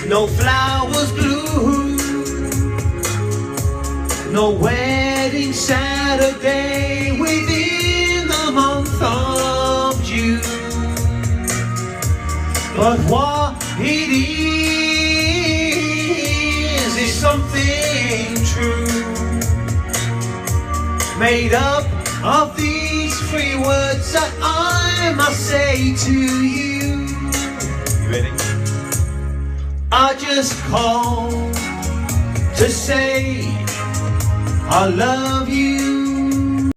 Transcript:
No flowers blue, no wedding Saturday within the month of June. But what it is something true, made up of these three words that I must say to you. You ready? I just called to say I love you.